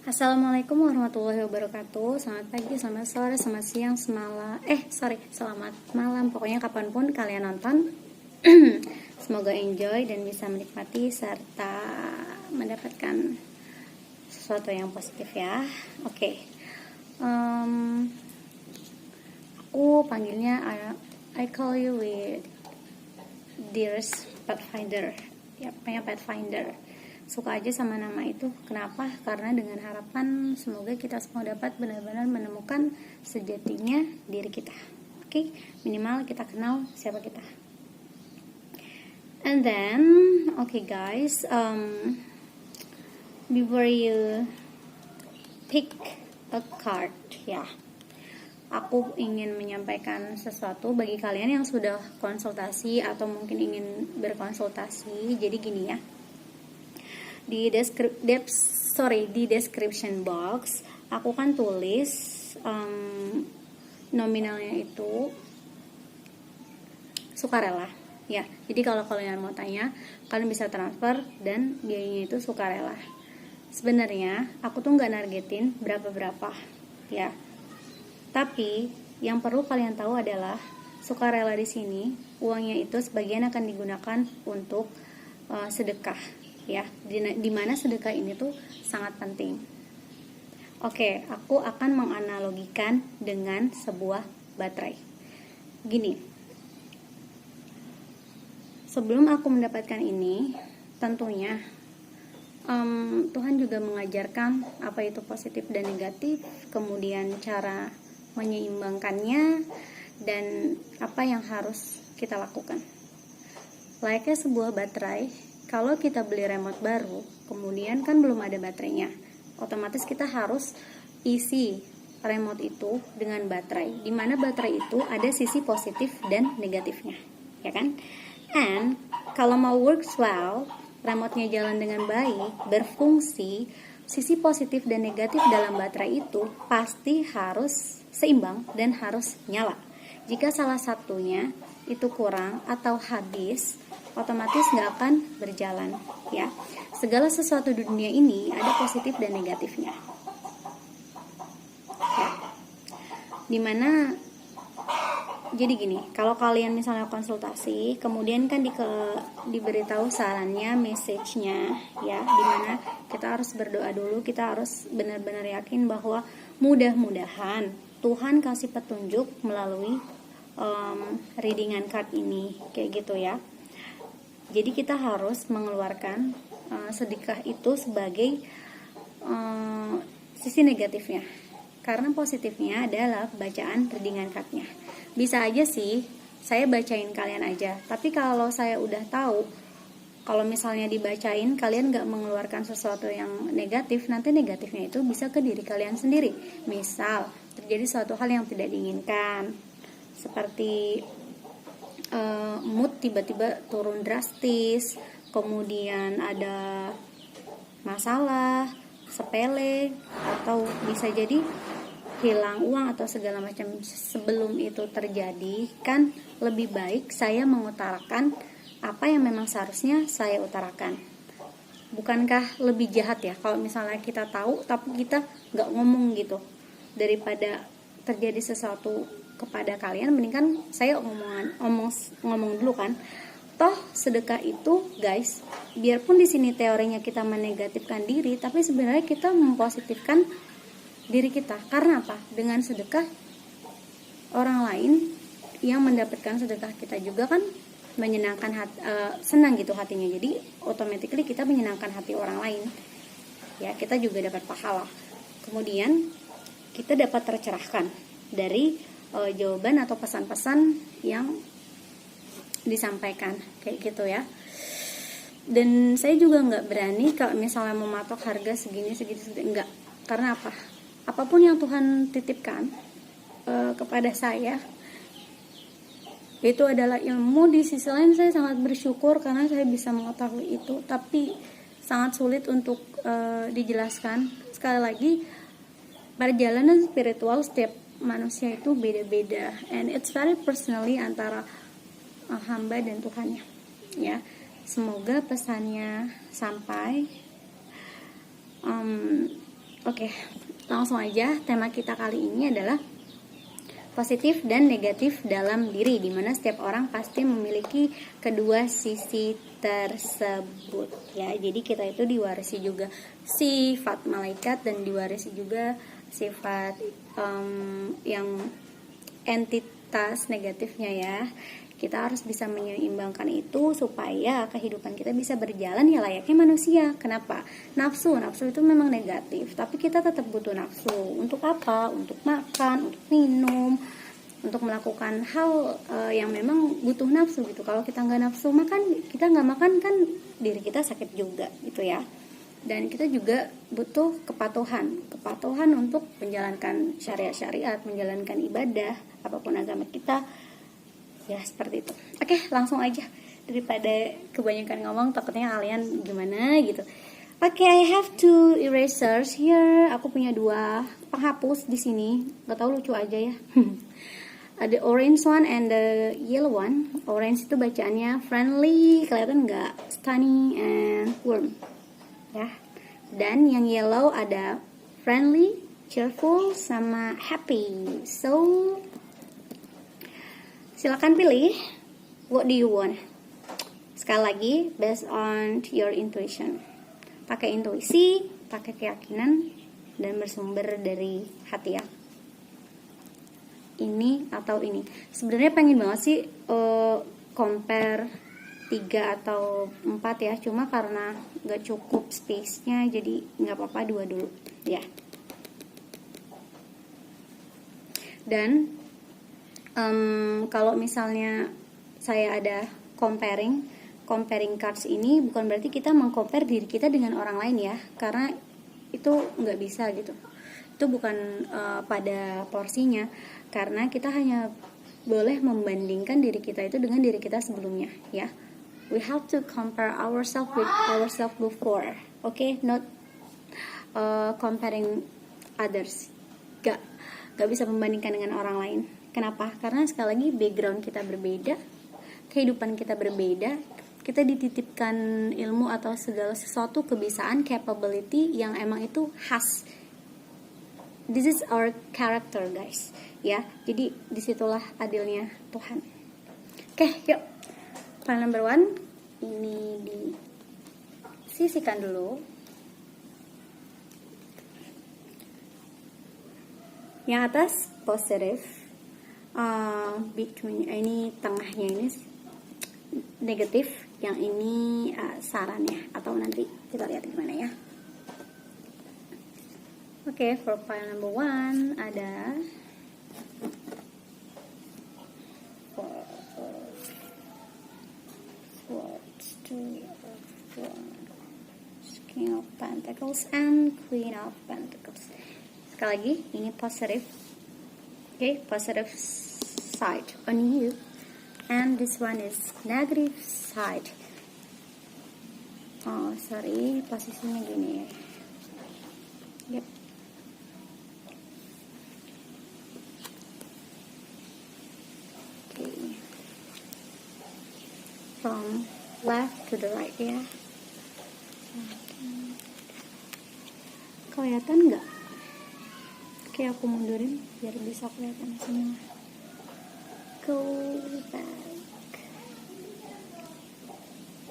Assalamualaikum warahmatullahi wabarakatuh. Selamat pagi, selamat sore, selamat siang, selamat malam. Pokoknya kapanpun kalian nonton. Semoga enjoy dan bisa menikmati serta mendapatkan sesuatu yang positif ya. Oke. Aku panggilnya I call you with dearest Pathfinder. Ya, pokoknya Pathfinder. Suka aja sama nama itu. Kenapa? Karena dengan harapan semoga kita semua dapat benar-benar menemukan sejatinya diri kita. Oke, minimal kita kenal siapa kita. And then, okay guys, before you pick a card, ya, aku ingin menyampaikan sesuatu bagi kalian yang sudah konsultasi atau mungkin ingin berkonsultasi. Jadi gini ya. Di description box aku kan tulis nominalnya itu sukarela ya. Jadi kalau kalian mau tanya, kalian bisa transfer dan biayanya itu sukarela. Sebenarnya aku tuh nggak nargetin berapa ya. Tapi yang perlu kalian tahu adalah sukarela di sini uangnya itu sebagian akan digunakan untuk sedekah. Ya, di mana sedekah ini tuh sangat penting. Oke, aku akan menganalogikan dengan sebuah baterai. Gini, sebelum aku mendapatkan ini, tentunya Tuhan juga mengajarkan apa itu positif dan negatif, kemudian cara menyeimbangkannya, dan apa yang harus kita lakukan. Layaknya sebuah baterai, kalau kita beli remote baru, kemudian kan belum ada baterainya, otomatis kita harus isi remote itu dengan baterai, di mana baterai itu ada sisi positif dan negatifnya, ya kan? And kalau mau works well, remote-nya jalan dengan baik, berfungsi, sisi positif dan negatif dalam baterai itu pasti harus seimbang dan harus nyala. Jika salah satunya itu kurang atau habis, otomatis nggak akan berjalan ya. Segala sesuatu di dunia ini ada positif dan negatifnya ya. Dimana jadi gini, kalau kalian misalnya konsultasi, kemudian kan diberitahu sarannya, message-nya ya, dimana kita harus berdoa dulu, kita harus benar-benar yakin bahwa mudah-mudahan Tuhan kasih petunjuk melalui readingan card ini, kayak gitu ya. Jadi kita harus mengeluarkan sedekah itu sebagai sisi negatifnya. Karena positifnya adalah bacaan readingan cardnya. Bisa aja sih saya bacain kalian aja. Tapi kalau saya udah tahu, kalau misalnya dibacain kalian gak mengeluarkan sesuatu yang negatif, nanti negatifnya itu bisa ke diri kalian sendiri. Misal terjadi suatu hal yang tidak diinginkan, seperti mood tiba-tiba turun drastis, kemudian ada masalah sepele, atau bisa jadi hilang uang atau segala macam. Sebelum itu terjadi, kan lebih baik saya mengutarakan apa yang memang seharusnya saya utarakan. Bukankah lebih jahat ya kalau misalnya kita tahu tapi kita gak ngomong gitu, daripada terjadi sesuatu kepada kalian, mendingan saya ngomong dulu kan. Toh sedekah itu guys, biarpun di sini teorinya kita menegatifkan diri, tapi sebenarnya kita mempositifkan diri kita. Karena apa? Dengan sedekah orang lain yang mendapatkan sedekah kita juga kan menyenangkan senang gitu hatinya. Jadi automatically kita menyenangkan hati orang lain. Ya, kita juga dapat pahala. Kemudian kita dapat tercerahkan dari jawaban atau pesan-pesan yang disampaikan, kayak gitu ya. Dan saya juga nggak berani kalau misalnya mematok harga segini, enggak. Karena apa? Apapun yang Tuhan titipkan kepada saya itu adalah ilmu. Di sisi lain saya sangat bersyukur karena saya bisa mengetahui itu, tapi sangat sulit untuk dijelaskan. Sekali lagi, perjalanan spiritual setiap manusia itu beda-beda, and it's very personally antara hamba dan Tuhannya ya. Semoga pesannya sampai. Oke, langsung aja. Tema kita kali ini adalah positif dan negatif dalam diri, dimana setiap orang pasti memiliki kedua sisi tersebut ya. Jadi kita itu diwarisi juga sifat malaikat dan diwarisi juga sifat yang entitas negatifnya ya. Kita harus bisa menyeimbangkan itu supaya kehidupan kita bisa berjalan ya layaknya manusia. Kenapa? Nafsu itu memang negatif, tapi kita tetap butuh nafsu. Untuk apa? Untuk makan, untuk minum, untuk melakukan hal yang memang butuh nafsu gitu. Kalau kita nggak nafsu makan, kita nggak makan kan diri kita sakit juga gitu ya. Dan kita juga butuh kepatuhan untuk menjalankan syariat, menjalankan ibadah apapun agama kita. Ya seperti itu. Oke, langsung aja, daripada kebanyakan ngomong takutnya kalian gimana gitu. Oke, I have two erasers here. Aku punya 2 penghapus di sini. Gak tau, lucu aja ya. The orange one and the yellow one. Orange itu bacaannya friendly, kelihatan nggak? Stunning and warm ya. Dan yang yellow ada friendly, cheerful, sama happy. So silakan pilih, what do you want? Sekali lagi, based on your intuition. Pakai intuisi, pakai keyakinan, dan bersumber dari hati ya. Ini atau ini. Sebenarnya pengen banget sih compare 3 atau 4 ya. Cuma karena gak cukup space-nya, jadi gak apa-apa 2 dulu ya. Dan kalau misalnya saya ada comparing cards ini, bukan berarti kita mengcompare diri kita dengan orang lain ya, karena itu nggak bisa gitu. Itu bukan pada porsinya, karena kita hanya boleh membandingkan diri kita itu dengan diri kita sebelumnya ya. We have to compare ourselves with ourselves before, okay? Not comparing others. Gak bisa membandingkan dengan orang lain. Kenapa? Karena sekali lagi background kita berbeda, kehidupan kita berbeda, kita dititipkan ilmu atau segala sesuatu, kebiasaan, capability yang emang itu khas. This is our character guys, ya. Jadi disitulah adilnya Tuhan. Oke, yuk. File number 1 ini disisihkan dulu. Yang atas positif. Between ini tengahnya ini negatif, yang ini sarannya, atau nanti kita lihat gimana ya. Oke, for file number 1 ada King of Pentacles and Queen of Pentacles. Sekali lagi, ini positive. Okay, positive side on you, and this one is negative side. Oh sorry, posisinya gini ya. Yep. Okay, from left to the right ya. Kelihatan nggak? Oke, aku mundurin biar bisa kelihatan semua. Go back.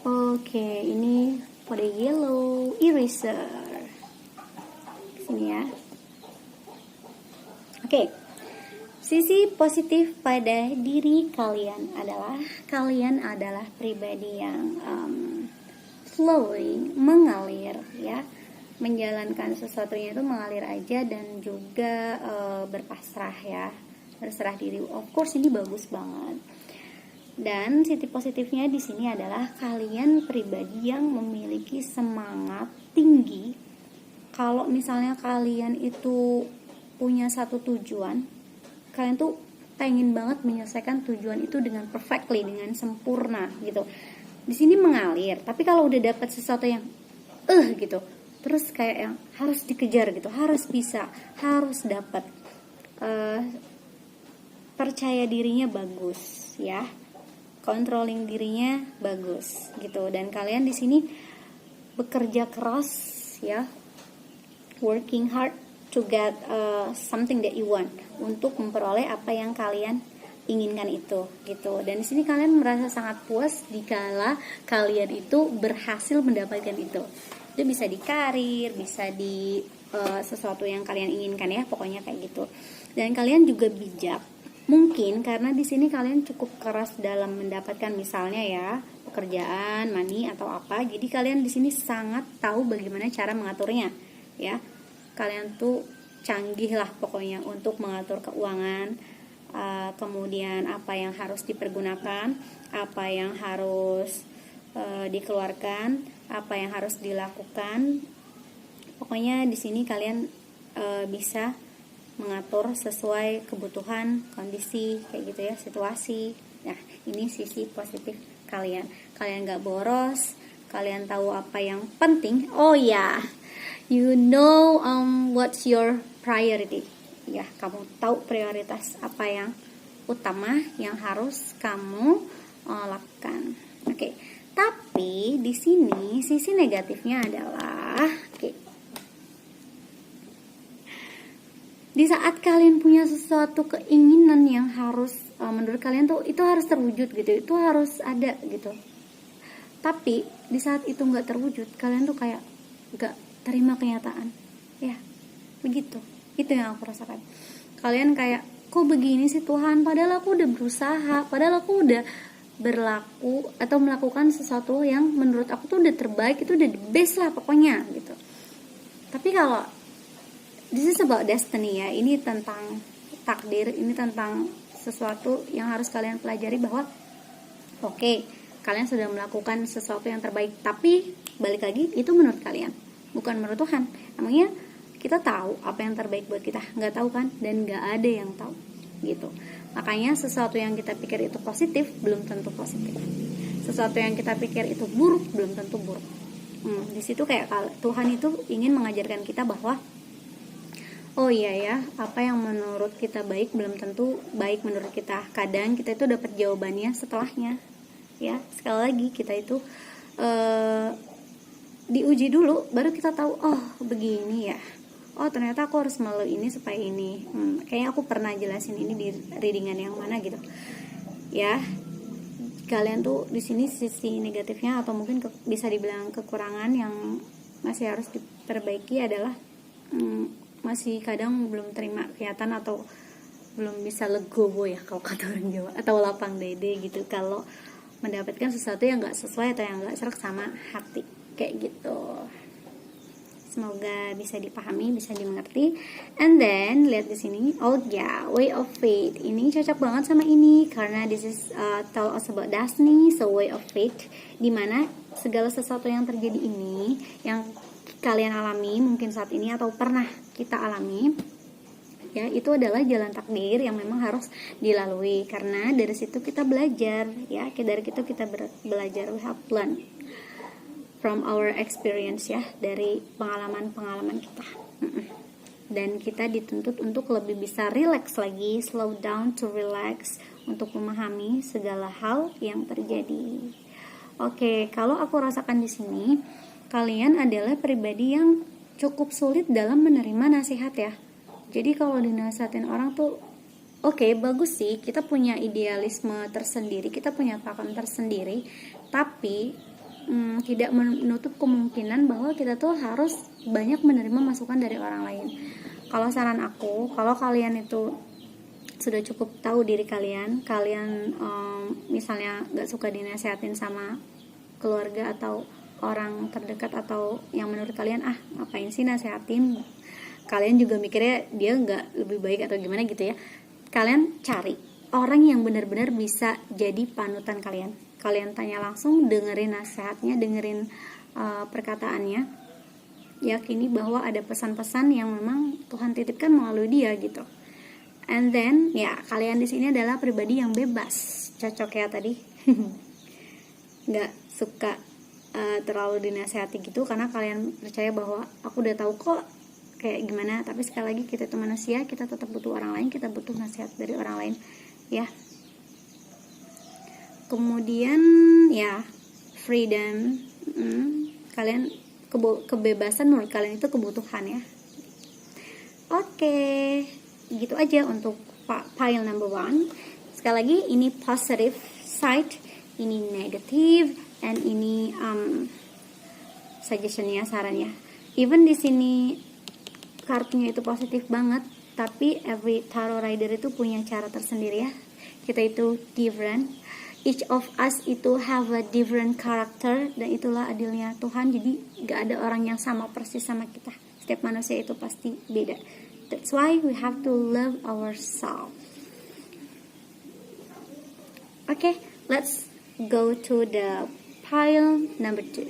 Oke, ini pada yellow eraser. Sini ya. Oke. Sisi positif pada diri kalian adalah pribadi yang flowing, mengalir ya. Menjalankan sesuatunya itu mengalir aja, dan juga berpasrah ya, berserah diri. Of course ini bagus banget. Dan sisi positifnya di sini adalah kalian pribadi yang memiliki semangat tinggi. Kalau misalnya kalian itu punya satu tujuan, kalian tuh pengen banget menyelesaikan tujuan itu dengan perfectly, dengan sempurna gitu. Di sini mengalir, tapi kalau udah dapat sesuatu yang gitu, terus kayak yang harus dikejar gitu, harus bisa, harus dapat, percaya dirinya bagus ya, controlling dirinya bagus gitu. Dan kalian di sini bekerja keras ya, working hard to get something that you want, untuk memperoleh apa yang kalian inginkan itu gitu. Dan di sini kalian merasa sangat puas dikala kalian itu berhasil mendapatkan itu. Itu bisa di karir, bisa di sesuatu yang kalian inginkan ya, pokoknya kayak gitu. Dan kalian juga bijak. Mungkin karena di sini kalian cukup keras dalam mendapatkan misalnya ya pekerjaan, money atau apa. Jadi kalian di sini sangat tahu bagaimana cara mengaturnya ya. Kalian tuh canggih lah pokoknya untuk mengatur keuangan, kemudian apa yang harus dipergunakan, apa yang harus dikeluarkan, apa yang harus dilakukan. Pokoknya di sini kalian bisa mengatur sesuai kebutuhan, kondisi kayak gitu ya, situasi. Nah, ini sisi positif kalian. Kalian gak boros, kalian tahu apa yang penting. Oh ya, you know what's your priority. Ya, kamu tahu prioritas apa yang utama yang harus kamu lakukan. Oke. Tapi di sini sisi negatifnya adalah di saat kalian punya sesuatu keinginan yang harus menurut kalian tuh itu harus terwujud gitu, itu harus ada gitu. Tapi di saat itu nggak terwujud, kalian tuh kayak nggak terima kenyataan, ya begitu. Itu yang aku rasakan. Kalian kayak kok begini sih Tuhan, padahal aku udah berusaha, padahal aku udah berlaku atau melakukan sesuatu yang menurut aku tuh udah terbaik, itu udah the best lah pokoknya gitu. Tapi kalau this is about destiny ya, ini tentang takdir, ini tentang sesuatu yang harus kalian pelajari bahwa oke, kalian sudah melakukan sesuatu yang terbaik, tapi balik lagi itu menurut kalian, bukan menurut Tuhan. Namanya kita tahu apa yang terbaik buat kita, nggak tahu kan, dan nggak ada yang tahu gitu. Makanya sesuatu yang kita pikir itu positif belum tentu positif, sesuatu yang kita pikir itu buruk belum tentu buruk. Di situ kayak Tuhan itu ingin mengajarkan kita bahwa oh iya ya, apa yang menurut kita baik belum tentu baik menurut kita. Kadang kita itu dapat jawabannya setelahnya. Ya, sekali lagi kita itu diuji dulu, baru kita tahu oh begini ya. Oh ternyata aku harus melalui ini supaya ini. Kayaknya aku pernah jelasin ini di readingan yang mana gitu. Ya, kalian tuh di sini sisi negatifnya atau mungkin bisa dibilang kekurangan yang masih harus diperbaiki adalah masih kadang belum terima kenyataan atau belum bisa legowo ya kalau kata orang Jawa, atau lapang dede gitu kalau mendapatkan sesuatu yang gak sesuai atau yang gak serak sama hati kayak gitu. Semoga bisa dipahami, bisa dimengerti. And then lihat di sini, oh ya, way of faith ini cocok banget sama ini karena this is tell us about destiny, so way of faith, dimana segala sesuatu yang terjadi ini yang kalian alami mungkin saat ini atau pernah kita alami ya, itu adalah jalan takdir yang memang harus dilalui, karena dari situ kita belajar ya, dari situ kita belajar, we have learned from our experience ya, dari pengalaman kita. Dan kita dituntut untuk lebih bisa relax lagi, slow down to relax, untuk memahami segala hal yang terjadi. Oke, kalau aku rasakan di sini kalian adalah pribadi yang cukup sulit dalam menerima nasihat ya. Jadi kalau dinasihatin orang tuh oke, bagus sih, kita punya idealisme tersendiri, kita punya pakem tersendiri, tapi tidak menutup kemungkinan bahwa kita tuh harus banyak menerima masukan dari orang lain. Kalau saran aku, kalau kalian itu sudah cukup tahu diri kalian misalnya gak suka dinasihatin sama keluarga atau orang terdekat atau yang menurut kalian ngapain sih nasihatin, kalian juga mikirnya dia gak lebih baik atau gimana gitu ya, kalian cari orang yang benar-benar bisa jadi panutan kalian. Kalian tanya langsung, dengerin nasihatnya, dengerin perkataannya, yakini bahwa ada pesan-pesan yang memang Tuhan titipkan melalui dia gitu. And then ya, kalian di sini adalah pribadi yang bebas, cocok ya tadi, nggak suka terlalu dinasihati gitu, karena kalian percaya bahwa aku udah tahu kok kayak gimana. Tapi sekali lagi, kita itu manusia, kita tetap butuh orang lain, kita butuh nasihat dari orang lain ya. Kemudian ya, freedom, kalian kebebasan menurut kalian itu kebutuhan ya. Oke, gitu aja untuk pile number 1. Sekali lagi, ini positive side, ini negative, and ini suggestionnya, sarannya. Even di sini kartunya itu positif banget, tapi every tarot rider itu punya cara tersendiri ya. Kita itu different. Each of us itu have a different character, dan itulah adilnya Tuhan. Jadi gak ada orang yang sama persis sama kita. Setiap manusia itu pasti beda. That's why we have to love ourselves. Okay, let's go to the pile number 2.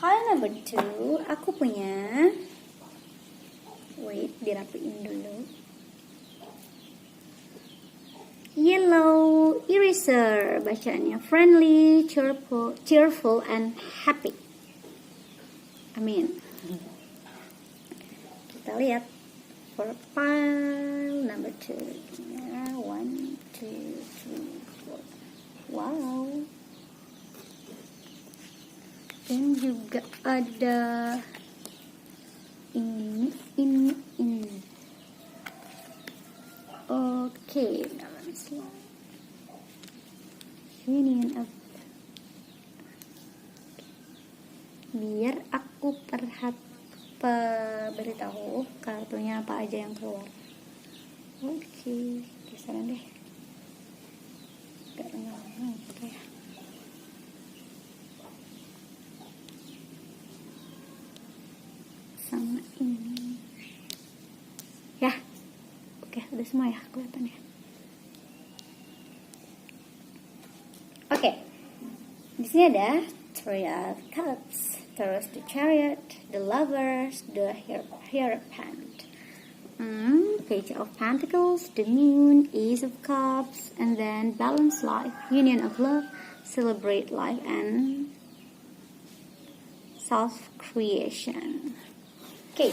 Pile number 2, aku punya, wait, dirapiin dulu. Yellow eraser, bacaannya friendly, cheerful, and happy. Amin. Kita lihat for pile number 2. 1, 2, 3, 4. Wow. Dan juga ada ini. Oke, dalam slide. Union of. Biar aku beritahu kartunya apa aja yang keluar. Oke, kisaran deh. Gak renang, oke. Sama ini. Ya. Oke, udah semua ya kelihatannya. Oke. Di sini ada Three of Cups, terus the Chariot, the Lovers, the Hierophant, Page of Pentacles, the Moon, Ace of Cups, and then Balance Life, Union of Love, Celebrate Life, and Self-Creation. Oke.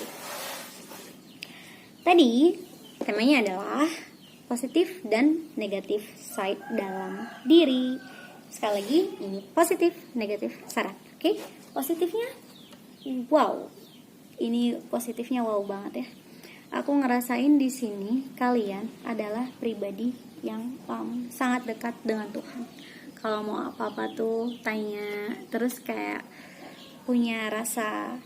Tadi temanya adalah positif dan negatif side dalam diri. Sekali lagi, ini positif, negatif, saran. Oke, positifnya, wow. Ini positifnya wow banget ya. Aku ngerasain di sini kalian adalah pribadi yang sangat dekat dengan Tuhan. Kalau mau apa-apa tuh tanya, terus kayak punya rasa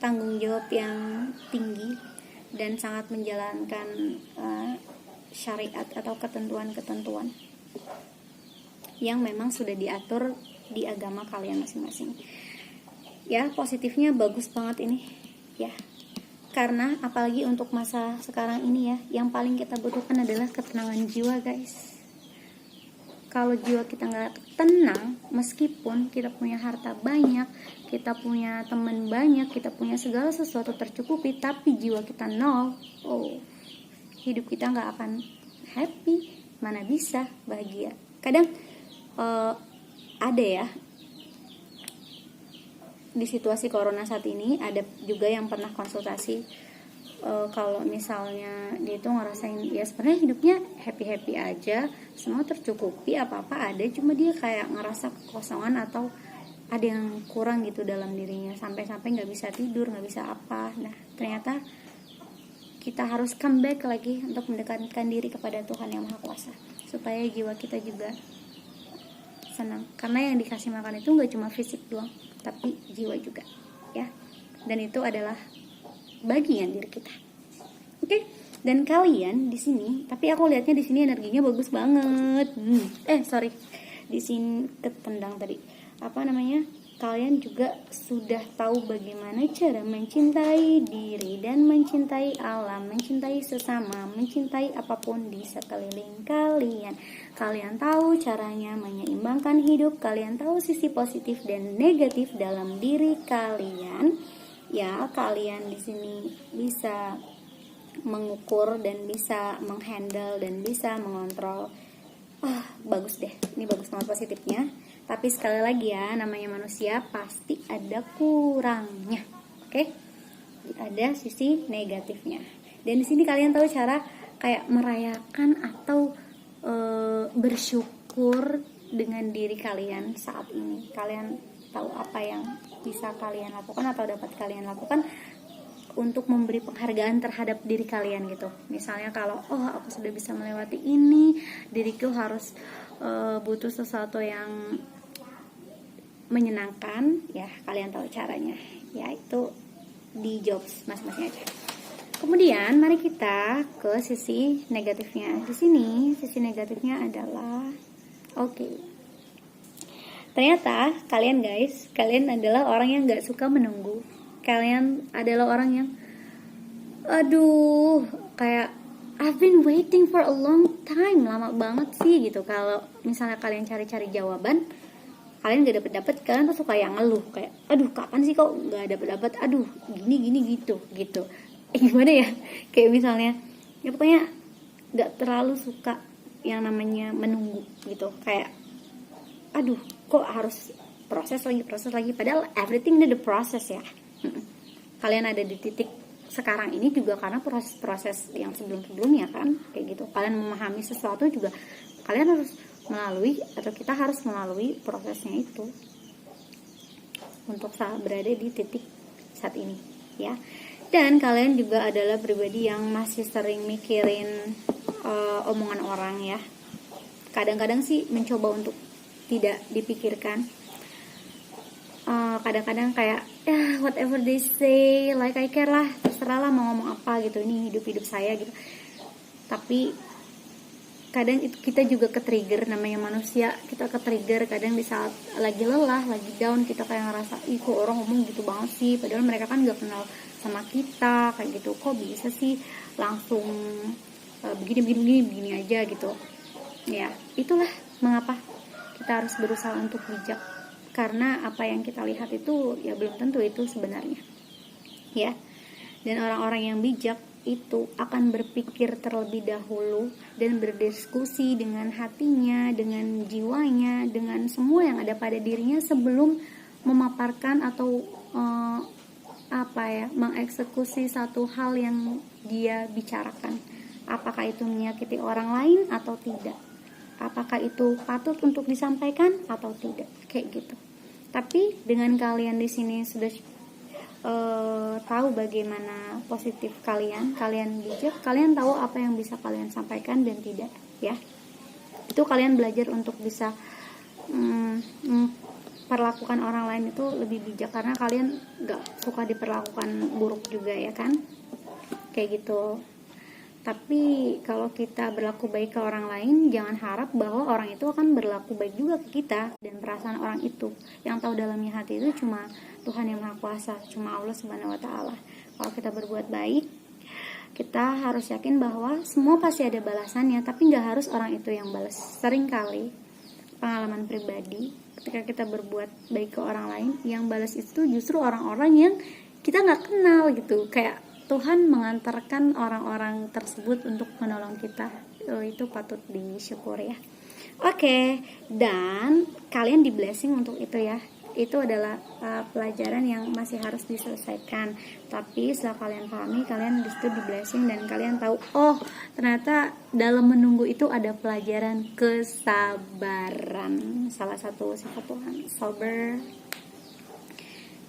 tanggung jawab yang tinggi dan sangat menjalankan syariat atau ketentuan-ketentuan yang memang sudah diatur di agama kalian masing-masing. Ya, positifnya bagus banget ini. Ya. Karena apalagi untuk masa sekarang ini ya, yang paling kita butuhkan adalah ketenangan jiwa, guys. Kalau jiwa kita nggak tenang, meskipun kita punya harta banyak, kita punya teman banyak, kita punya segala sesuatu tercukupi, tapi jiwa kita nol, hidup kita nggak akan happy, mana bisa bahagia. Kadang ada ya, di situasi corona saat ini, ada juga yang pernah konsultasi, kalau misalnya dia tuh ngerasain ya sebenarnya hidupnya happy aja, semua tercukupi, apa-apa ada, cuma dia kayak ngerasa kekosongan atau ada yang kurang gitu dalam dirinya, sampai-sampai nggak bisa tidur, nggak bisa apa. Nah, ternyata kita harus come back lagi untuk mendekatkan diri kepada Tuhan yang Maha Kuasa, supaya jiwa kita juga senang. Karena yang dikasih makan itu nggak cuma fisik doang, tapi jiwa juga, ya. Dan itu adalah bagian diri kita. Oke. Dan kalian di sini, tapi aku lihatnya di sini energinya bagus banget. Di sini ketendang tadi. Kalian juga sudah tahu bagaimana cara mencintai diri dan mencintai alam, mencintai sesama, mencintai apapun di sekeliling kalian. Kalian tahu caranya menyeimbangkan hidup, kalian tahu sisi positif dan negatif dalam diri kalian. Ya, kalian di sini bisa mengukur dan bisa menghandle dan bisa mengontrol. Bagus deh. Ini bagus banget positifnya. Tapi sekali lagi ya, namanya manusia pasti ada kurangnya. Oke? ada sisi negatifnya. Dan di sini kalian tahu cara kayak merayakan atau bersyukur dengan diri kalian saat ini. Kalian tahu apa yang bisa kalian lakukan atau dapat kalian lakukan untuk memberi penghargaan terhadap diri kalian gitu. Misalnya kalau aku sudah bisa melewati ini, diriku harus butuh sesuatu yang menyenangkan, ya kalian tahu caranya. Ya itu di jobs masing-masing aja. Kemudian mari kita ke sisi negatifnya. Di sini sisi negatifnya adalah ternyata kalian adalah orang yang gak suka menunggu. Kalian adalah orang yang kayak I've been waiting for a long time, lama banget sih gitu. Kalau misalnya kalian cari-cari jawaban, kalian gak dapet, kalian tuh suka yang ngeluh kayak kapan sih kok gak dapet, gini gitu gimana ya, kayak misalnya ya pokoknya gak terlalu suka yang namanya menunggu gitu, kayak kok harus proses lagi padahal everything need the process ya. Kalian ada di titik sekarang ini juga karena proses yang sebelumnya kan kayak gitu. Kalian memahami sesuatu juga kalian harus melalui atau kita harus melalui prosesnya itu untuk berada di titik saat ini ya. Dan kalian juga adalah pribadi yang masih sering mikirin omongan orang ya. Kadang-kadang sih mencoba untuk tidak dipikirkan. Kadang-kadang kayak whatever they say, like I care lah, terserah lah mau ngomong apa gitu, ini hidup saya gitu. Tapi kadang kita juga ke-trigger, namanya manusia, kita ke-trigger kadang di saat lagi lelah, lagi down, kita kayak ngerasa kok orang ngomong gitu banget sih, padahal mereka kan gak kenal sama kita, kayak gitu, kok bisa sih langsung begini aja gitu ya. Itulah mengapa kita harus berusaha untuk bijak, karena apa yang kita lihat itu ya belum tentu itu sebenarnya ya. Dan orang-orang yang bijak itu akan berpikir terlebih dahulu dan berdiskusi dengan hatinya, dengan jiwanya, dengan semua yang ada pada dirinya sebelum memaparkan atau mengeksekusi satu hal yang dia bicarakan. Apakah itu menyakiti orang lain atau tidak? Apakah itu patut untuk disampaikan atau tidak? Kayak gitu. Tapi dengan kalian di sini sudah tahu bagaimana positif kalian bijak, kalian tahu apa yang bisa kalian sampaikan dan tidak ya. Itu kalian belajar untuk bisa perlakukan orang lain itu lebih bijak, karena kalian gak suka diperlakukan buruk juga ya kan, kayak gitu. Tapi kalau kita berlaku baik ke orang lain, jangan harap bahwa orang itu akan berlaku baik juga ke kita. Dan perasaan orang itu, yang tahu dalamnya hati itu cuma Tuhan yang Maha Kuasa, cuma Allah Subhanahu wa Ta'ala. Kalau kita berbuat baik, kita harus yakin bahwa semua pasti ada balasannya, tapi gak harus orang itu yang balas. Seringkali pengalaman pribadi, ketika kita berbuat baik ke orang lain, yang balas itu justru orang-orang yang kita gak kenal gitu. Kayak Tuhan mengantarkan orang-orang tersebut untuk menolong kita. Itu patut disyukuri ya. Oke, dan kalian di blessing untuk itu ya. Itu adalah pelajaran yang masih harus diselesaikan. Tapi setelah kalian pahami, kalian disitu di blessing dan kalian tahu, ternyata dalam menunggu itu ada pelajaran kesabaran. Salah satu sifat Tuhan, sabar.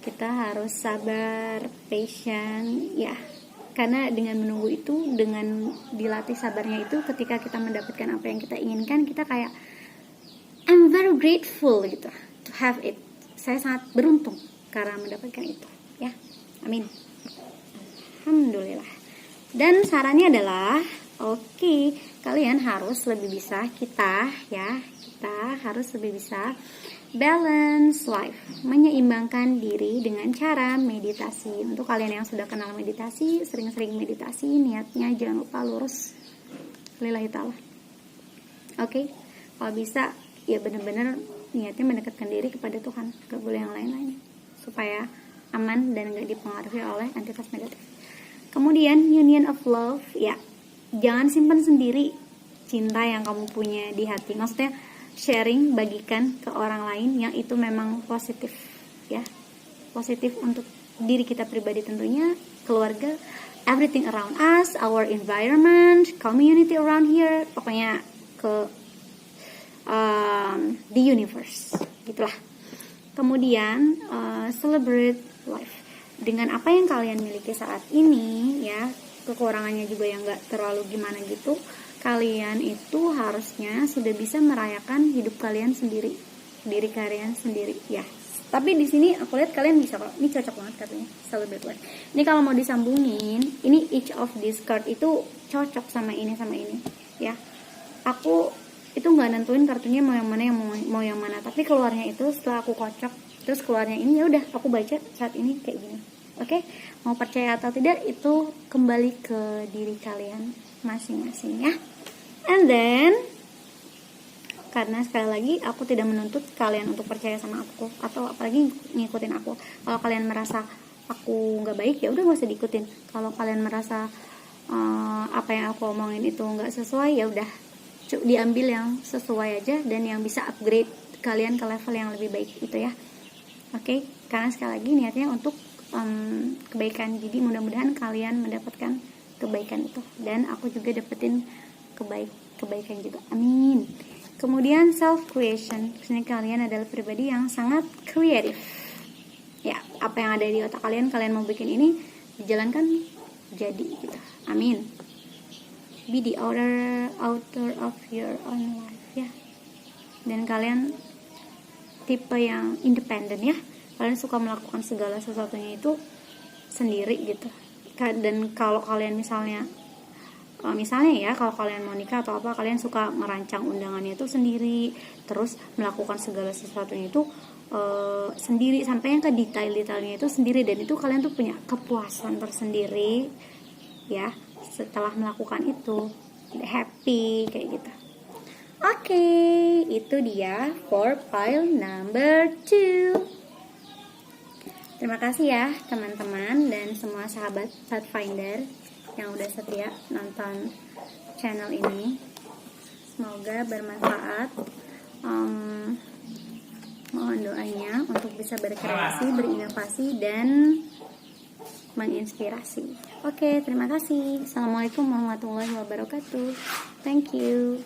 Kita harus sabar, patient ya. Karena dengan menunggu itu, dengan dilatih sabarnya itu, ketika kita mendapatkan apa yang kita inginkan, kita kayak I'm very grateful gitu to have it. Saya sangat beruntung karena mendapatkan itu ya. Amin. Alhamdulillah. Dan sarannya adalah kalian harus lebih bisa, kita harus lebih bisa balance life, menyeimbangkan diri dengan cara meditasi. Untuk kalian yang sudah kenal meditasi, sering-sering meditasi, niatnya jangan lupa lurus lillahi ta'ala. Kalau bisa ya benar-benar niatnya mendekatkan diri kepada Tuhan, gak boleh yang lain-lain, supaya aman dan gak dipengaruhi oleh entitas negatif. Kemudian union of love ya, jangan simpan sendiri cinta yang kamu punya di hati. Maksudnya sharing, bagikan ke orang lain yang itu memang positif ya, positif untuk diri kita pribadi tentunya, keluarga, everything around us, our environment, community around here, pokoknya ke the universe, gitulah. Kemudian celebrate life dengan apa yang kalian miliki saat ini ya, kekurangannya juga yang gak terlalu gimana gitu. Kalian itu harusnya sudah bisa merayakan hidup kalian sendiri, diri kalian sendiri ya. Tapi di sini aku lihat kalian bisa kok. Ini cocok banget katanya celebrate life. Ini kalau mau disambungin, ini each of this card itu cocok sama ini ya. Aku itu nggak nentuin kartunya mau yang mana mau yang mana, tapi keluarnya itu setelah aku kocok terus keluarnya ini, ya udah aku baca saat ini kayak gini. Oke, mau percaya atau tidak itu kembali ke diri kalian masing-masing ya. And then karena sekali lagi aku tidak menuntut kalian untuk percaya sama aku atau apalagi ngikutin aku. Kalau kalian merasa aku nggak baik ya udah gak usah diikutin. Kalau kalian merasa apa yang aku omongin itu nggak sesuai, ya udah diambil yang sesuai aja dan yang bisa upgrade kalian ke level yang lebih baik itu ya. Oke, karena sekali lagi niatnya untuk kebaikan. Jadi mudah-mudahan kalian mendapatkan kebaikan itu dan aku juga dapetin kebaikan juga. Amin. Kemudian self creation. Sini kalian adalah pribadi yang sangat kreatif. Ya, apa yang ada di otak kalian mau bikin ini dijalankan jadi gitu. Amin. Be the author of your own life ya. Dan kalian tipe yang independen ya. Kalian suka melakukan segala sesuatunya itu sendiri gitu. Dan kalau kalian misalnya ya, kalau kalian mau nikah atau apa, kalian suka merancang undangannya itu sendiri, terus melakukan segala sesuatunya itu sendiri sampai yang ke detail-detailnya itu sendiri, dan itu kalian tuh punya kepuasan tersendiri ya setelah melakukan itu, happy kayak gitu. Oke, itu dia for pile number 2. Terima kasih ya teman-teman dan semua sahabat Pathfinder yang udah setia nonton channel ini. Semoga bermanfaat. Mohon doanya untuk bisa berkreasi, berinovasi, dan menginspirasi. Oke, terima kasih. Assalamualaikum warahmatullahi wabarakatuh. Thank you.